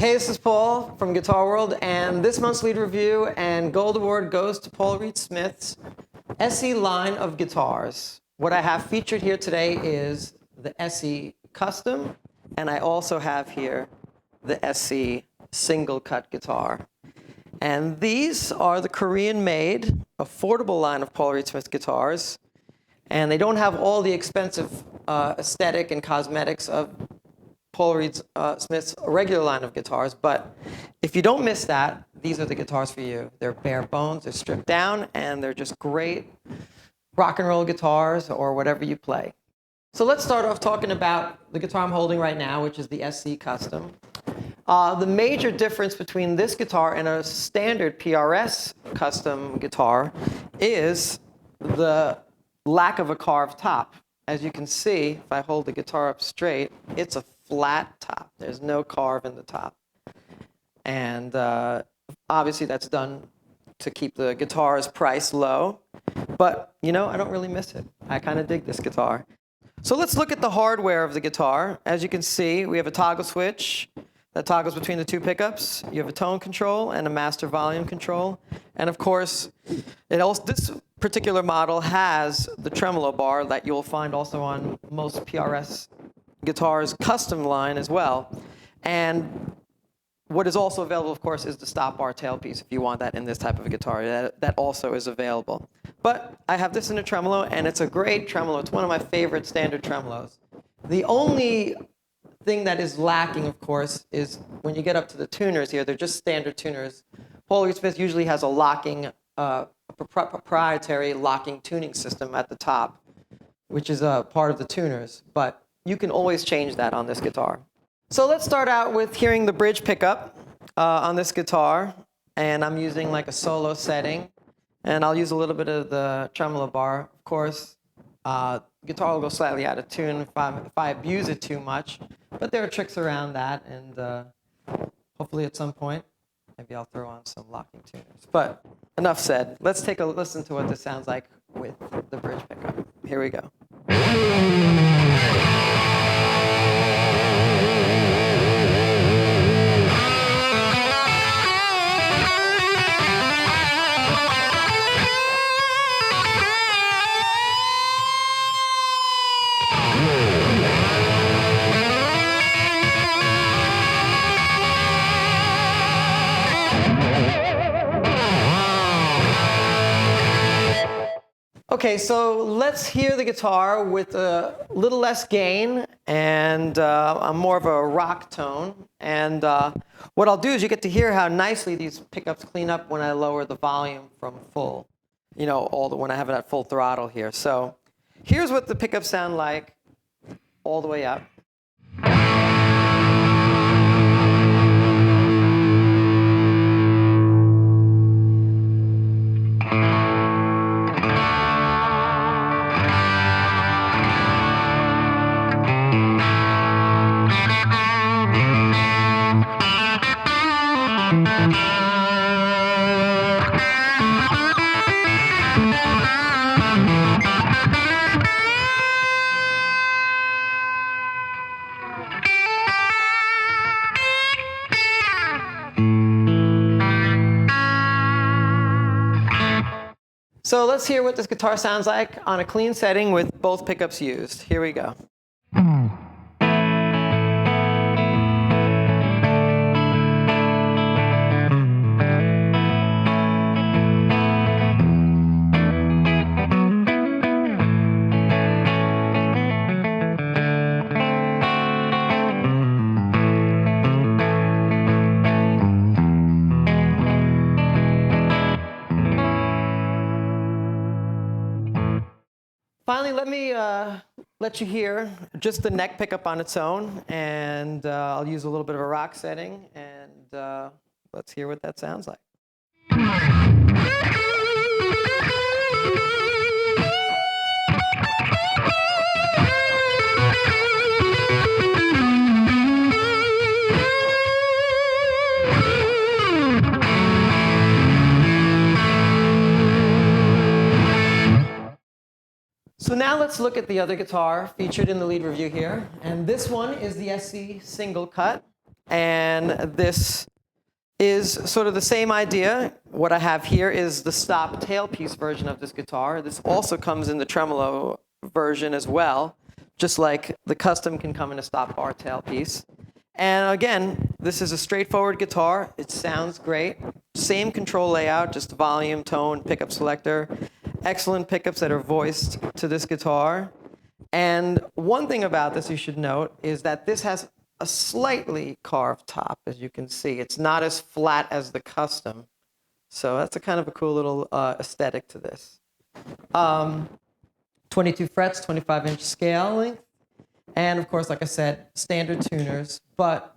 Hey, this is Paul from Guitar World, and this month's lead review and gold award goes to Paul Reed Smith's SE line of guitars. What I have featured here today is the SE Custom, and I also have here the SE Singlecut guitar. And these are the Korean-made, affordable line of Paul Reed Smith guitars, and they don't have all the expensive aesthetic and cosmetics of Paul Reed Smith's regular line of guitars, but if you don't miss that, these are the guitars for you. They're bare bones, they're stripped down, and they're just great rock and roll guitars or whatever you play. So let's start off talking about the guitar I'm holding right now, which is the SE Custom. The major difference between this guitar and a standard PRS custom guitar is the lack of a carved top. As you can see, if I hold the guitar up straight, it's a flat top. There's no carve in the top. And obviously that's done to keep the guitar's price low. But, you know, I don't really miss it. I kind of dig this guitar. So let's look at the hardware of the guitar. As you can see, we have a toggle switch that toggles between the two pickups. You have a tone control and a master volume control. And of course, this particular model has the tremolo bar that you'll find also on most PRS guitars custom line as well. And what is also available, of course, is the stop bar tailpiece if you want that in this type of a guitar. That also is available. But I have this in a tremolo, and it's a great tremolo. It's one of my favorite standard tremolos. The only thing that is lacking, of course, is when you get up to the tuners here, they're just standard tuners. Paul Reed Smith usually has a locking, proprietary locking tuning system at the top, which is a part of the tuners. But you can always change that on this guitar. So let's start out with hearing the bridge pickup on this guitar. And I'm using like a solo setting. And I'll use a little bit of the tremolo bar. Of course, guitar will go slightly out of tune if I abuse it too much. But there are tricks around that. And hopefully at some point, maybe I'll throw on some locking tuners. But enough said. Let's take a listen to what this sounds like with the bridge pickup. Here we go. Okay, so let's hear the guitar with a little less gain and more of a rock tone. And what I'll do is you get to hear how nicely these pickups clean up when I lower the volume from full, you know, when I have it at full throttle here. So here's what the pickups sound like all the way up. So let's hear what this guitar sounds like on a clean setting with both pickups used. Here we go. Finally, let me let you hear just the neck pickup on its own, and I'll use a little bit of a rock setting, and let's hear what that sounds like. So now let's look at the other guitar featured in the lead review here. And this one is the SC Singlecut. And this is sort of the same idea. What I have here is the stop tailpiece version of this guitar. This also comes in the tremolo version as well, just like the custom can come in a stop bar tailpiece. And again, this is a straightforward guitar. It sounds great. Same control layout, just volume, tone, pickup selector. Excellent pickups that are voiced to this guitar. And one thing about this you should note is that this has a slightly carved top, as you can see. It's not as flat as the custom. So that's a kind of a cool little aesthetic to this. 22 frets, 25-inch scale length. And of course, like I said, standard tuners. But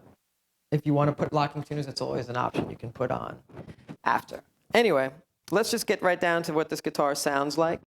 if you want to put locking tuners, it's always an option you can put on after. Anyway, let's just get right down to what this guitar sounds like.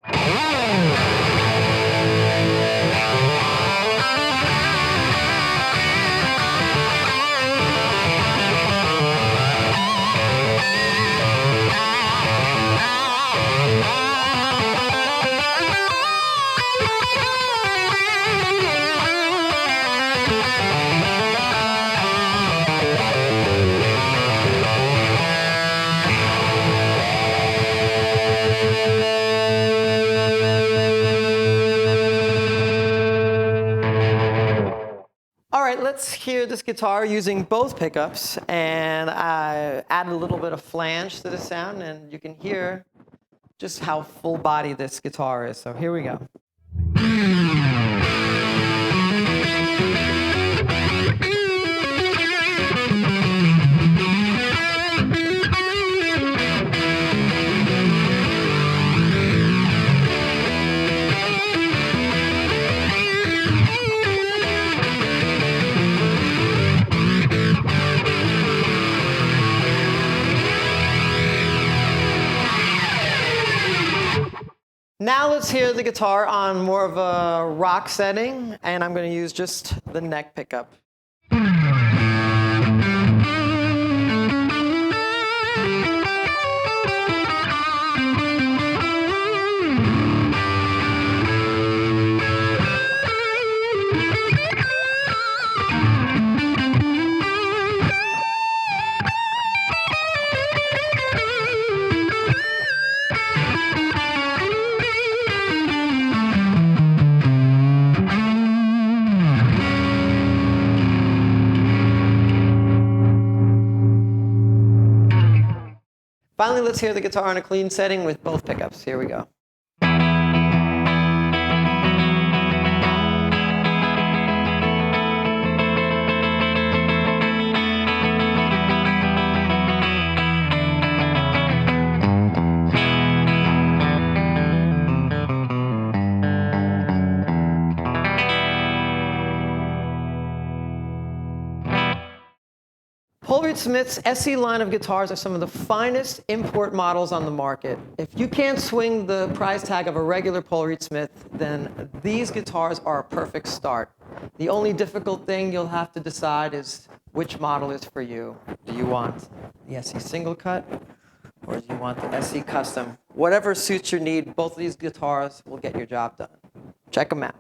All right, let's hear this guitar using both pickups, and I added a little bit of flange to the sound, and you can hear just how full body this guitar is. So here we go. Now let's hear the guitar on more of a rock setting, and I'm going to use just the neck pickup. Finally, let's hear the guitar on a clean setting with both pickups. Here we go. Paul Reed Smith's SE line of guitars are some of the finest import models on the market. If you can't swing the price tag of a regular Paul Reed Smith, then these guitars are a perfect start. The only difficult thing you'll have to decide is which model is for you. Do you want the SE Singlecut, or do you want the SE Custom? Whatever suits your need, both of these guitars will get your job done. Check them out.